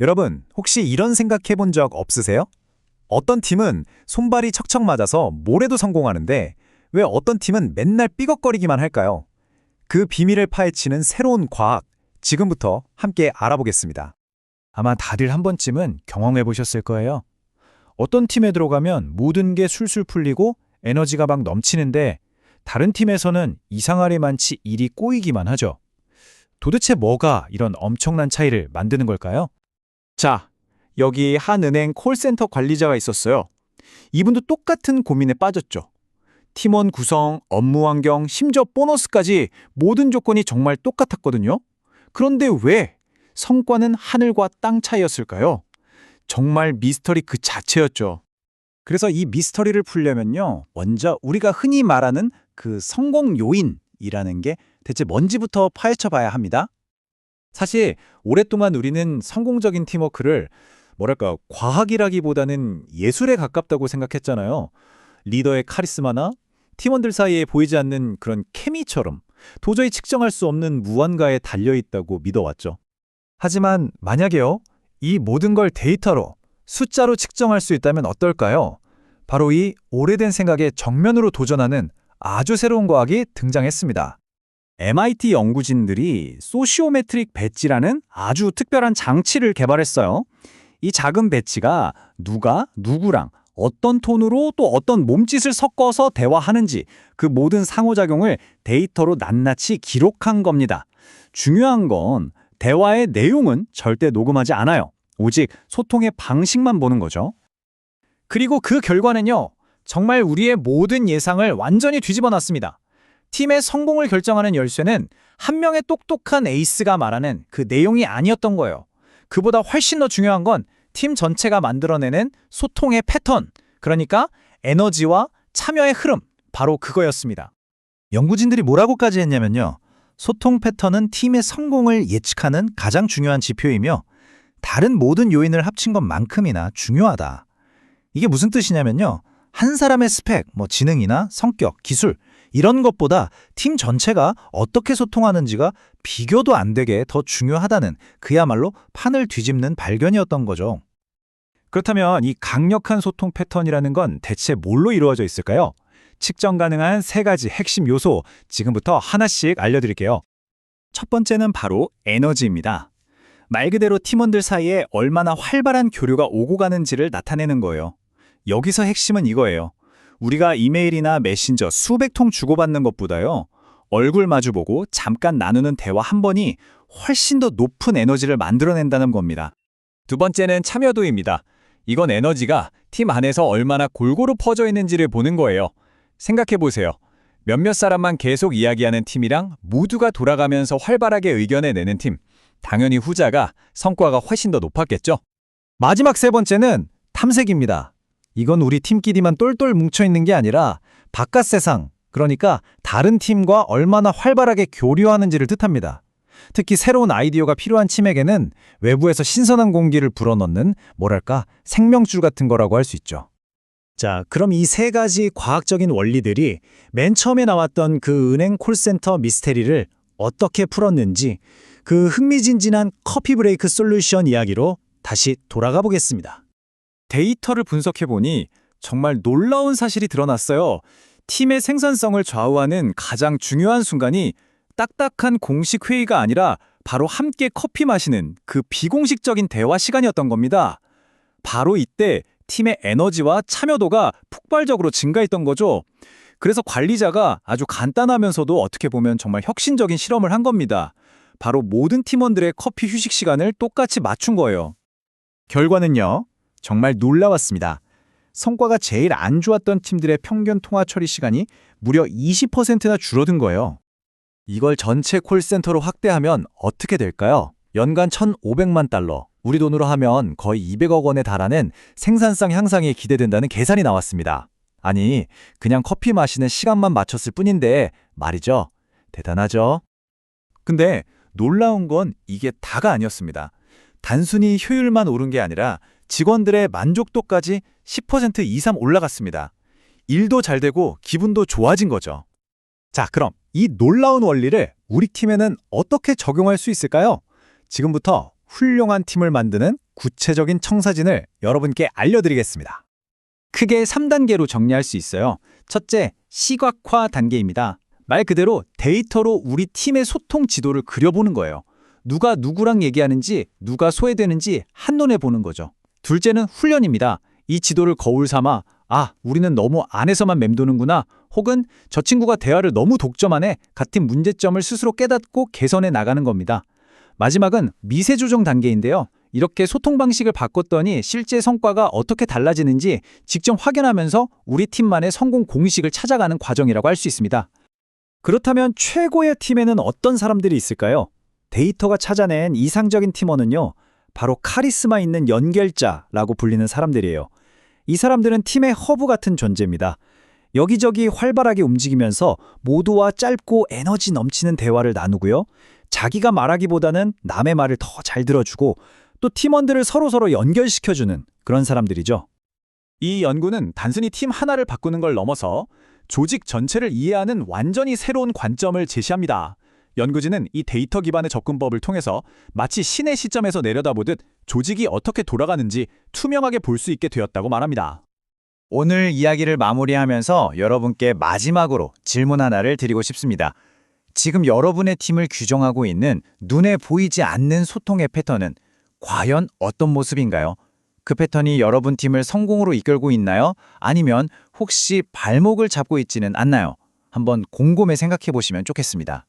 여러분, 혹시 이런 생각해 본 적 없으세요? 어떤 팀은 손발이 척척 맞아서 뭐래도 성공하는데 왜 어떤 팀은 맨날 삐걱거리기만 할까요? 그 비밀을 파헤치는 새로운 과학, 지금부터 함께 알아보겠습니다. 아마 다들 한 번쯤은 경험해 보셨을 거예요. 어떤 팀에 들어가면 모든 게 술술 풀리고 에너지가 막 넘치는데 다른 팀에서는 이상하리 많지 일이 꼬이기만 하죠. 도대체 뭐가 이런 엄청난 차이를 만드는 걸까요? 자, 여기 한 은행 콜센터 관리자가 있었어요. 이분도 똑같은 고민에 빠졌죠. 팀원 구성, 업무 환경, 심지어 보너스까지 모든 조건이 정말 똑같았거든요. 그런데 왜 성과는 하늘과 땅 차이였을까요? 정말 미스터리 그 자체였죠. 그래서 이 미스터리를 풀려면요, 먼저 우리가 흔히 말하는 그 성공 요인이라는 게 대체 뭔지부터 파헤쳐 봐야 합니다. 사실 오랫동안 우리는 성공적인 팀워크를 과학이라기보다는 예술에 가깝다고 생각했잖아요. 리더의 카리스마나 팀원들 사이에 보이지 않는 그런 케미처럼 도저히 측정할 수 없는 무언가에 달려있다고 믿어왔죠. 하지만 만약에요, 이 모든 걸 데이터로, 숫자로 측정할 수 있다면 어떨까요? 바로 이 오래된 생각에 정면으로 도전하는 아주 새로운 과학이 등장했습니다. MIT 연구진들이 소시오메트릭 배지라는 아주 특별한 장치를 개발했어요. 이 작은 배지가 누가 누구랑 어떤 톤으로 또 어떤 몸짓을 섞어서 대화하는지 그 모든 상호작용을 데이터로 낱낱이 기록한 겁니다. 중요한 건 대화의 내용은 절대 녹음하지 않아요. 오직 소통의 방식만 보는 거죠. 그리고 그 결과는요, 정말 우리의 모든 예상을 완전히 뒤집어 놨습니다. 팀의 성공을 결정하는 열쇠는 한 명의 똑똑한 에이스가 말하는 그 내용이 아니었던 거예요. 그보다 훨씬 더 중요한 건 팀 전체가 만들어내는 소통의 패턴, 그러니까 에너지와 참여의 흐름, 바로 그거였습니다. 연구진들이 뭐라고까지 했냐면요, 소통 패턴은 팀의 성공을 예측하는 가장 중요한 지표이며 다른 모든 요인을 합친 것만큼이나 중요하다. 이게 무슨 뜻이냐면요, 한 사람의 스펙, 지능이나 성격, 기술 이런 것보다 팀 전체가 어떻게 소통하는지가 비교도 안 되게 더 중요하다는 그야말로 판을 뒤집는 발견이었던 거죠. 그렇다면 이 강력한 소통 패턴이라는 건 대체 뭘로 이루어져 있을까요? 측정 가능한 세 가지 핵심 요소, 지금부터 하나씩 알려드릴게요. 첫 번째는 바로 에너지입니다. 말 그대로 팀원들 사이에 얼마나 활발한 교류가 오고 가는지를 나타내는 거예요. 여기서 핵심은 이거예요. 우리가 이메일이나 메신저 수백 통 주고받는 것보다요, 얼굴 마주보고 잠깐 나누는 대화 한 번이 훨씬 더 높은 에너지를 만들어낸다는 겁니다. 두 번째는 참여도입니다. 이건 에너지가 팀 안에서 얼마나 골고루 퍼져 있는지를 보는 거예요. 생각해 보세요. 몇몇 사람만 계속 이야기하는 팀이랑 모두가 돌아가면서 활발하게 의견을 내는 팀. 당연히 후자가 성과가 훨씬 더 높았겠죠. 마지막 세 번째는 탐색입니다. 이건 우리 팀끼리만 똘똘 뭉쳐있는 게 아니라 바깥 세상, 그러니까 다른 팀과 얼마나 활발하게 교류하는지를 뜻합니다. 특히 새로운 아이디어가 필요한 팀에게는 외부에서 신선한 공기를 불어넣는 생명줄 같은 거라고 할 수 있죠. 자, 그럼 이 세 가지 과학적인 원리들이 맨 처음에 나왔던 그 은행 콜센터 미스테리를 어떻게 풀었는지 그 흥미진진한 커피 브레이크 솔루션 이야기로 다시 돌아가 보겠습니다. 데이터를 분석해보니 정말 놀라운 사실이 드러났어요. 팀의 생산성을 좌우하는 가장 중요한 순간이 딱딱한 공식 회의가 아니라 바로 함께 커피 마시는 그 비공식적인 대화 시간이었던 겁니다. 바로 이때 팀의 에너지와 참여도가 폭발적으로 증가했던 거죠. 그래서 관리자가 아주 간단하면서도 어떻게 보면 정말 혁신적인 실험을 한 겁니다. 바로 모든 팀원들의 커피 휴식 시간을 똑같이 맞춘 거예요. 결과는요, 정말 놀라웠습니다. 성과가 제일 안 좋았던 팀들의 평균 통화 처리 시간이 무려 20%나 줄어든 거예요. 이걸 전체 콜센터로 확대하면 어떻게 될까요? 연간 1,500만 달러, 우리 돈으로 하면 거의 200억 원에 달하는 생산성 향상이 기대된다는 계산이 나왔습니다. 아니, 그냥 커피 마시는 시간만 맞췄을 뿐인데 말이죠. 대단하죠? 근데 놀라운 건 이게 다가 아니었습니다. 단순히 효율만 오른 게 아니라 직원들의 만족도까지 10% 이상 올라갔습니다. 일도 잘 되고 기분도 좋아진 거죠. 자, 그럼 이 놀라운 원리를 우리 팀에는 어떻게 적용할 수 있을까요? 지금부터 훌륭한 팀을 만드는 구체적인 청사진을 여러분께 알려드리겠습니다. 크게 3단계로 정리할 수 있어요. 첫째, 시각화 단계입니다. 말 그대로 데이터로 우리 팀의 소통 지도를 그려보는 거예요. 누가 누구랑 얘기하는지, 누가 소외되는지 한눈에 보는 거죠. 둘째는 훈련입니다. 이 지도를 거울 삼아 우리는 너무 안에서만 맴도는구나, 혹은 저 친구가 대화를 너무 독점하네 같은 문제점을 스스로 깨닫고 개선해 나가는 겁니다. 마지막은 미세 조정 단계인데요. 이렇게 소통 방식을 바꿨더니 실제 성과가 어떻게 달라지는지 직접 확인하면서 우리 팀만의 성공 공식을 찾아가는 과정이라고 할 수 있습니다. 그렇다면 최고의 팀에는 어떤 사람들이 있을까요? 데이터가 찾아낸 이상적인 팀원은요, 바로 카리스마 있는 연결자라고 불리는 사람들이에요. 이 사람들은 팀의 허브 같은 존재입니다. 여기저기 활발하게 움직이면서 모두와 짧고 에너지 넘치는 대화를 나누고요. 자기가 말하기보다는 남의 말을 더 잘 들어주고 또 팀원들을 서로서로 연결시켜주는 그런 사람들이죠. 이 연구는 단순히 팀 하나를 바꾸는 걸 넘어서 조직 전체를 이해하는 완전히 새로운 관점을 제시합니다. 연구진은 이 데이터 기반의 접근법을 통해서 마치 신의 시점에서 내려다보듯 조직이 어떻게 돌아가는지 투명하게 볼 수 있게 되었다고 말합니다. 오늘 이야기를 마무리하면서 여러분께 마지막으로 질문 하나를 드리고 싶습니다. 지금 여러분의 팀을 규정하고 있는 눈에 보이지 않는 소통의 패턴은 과연 어떤 모습인가요? 그 패턴이 여러분 팀을 성공으로 이끌고 있나요? 아니면 혹시 발목을 잡고 있지는 않나요? 한번 곰곰이 생각해 보시면 좋겠습니다.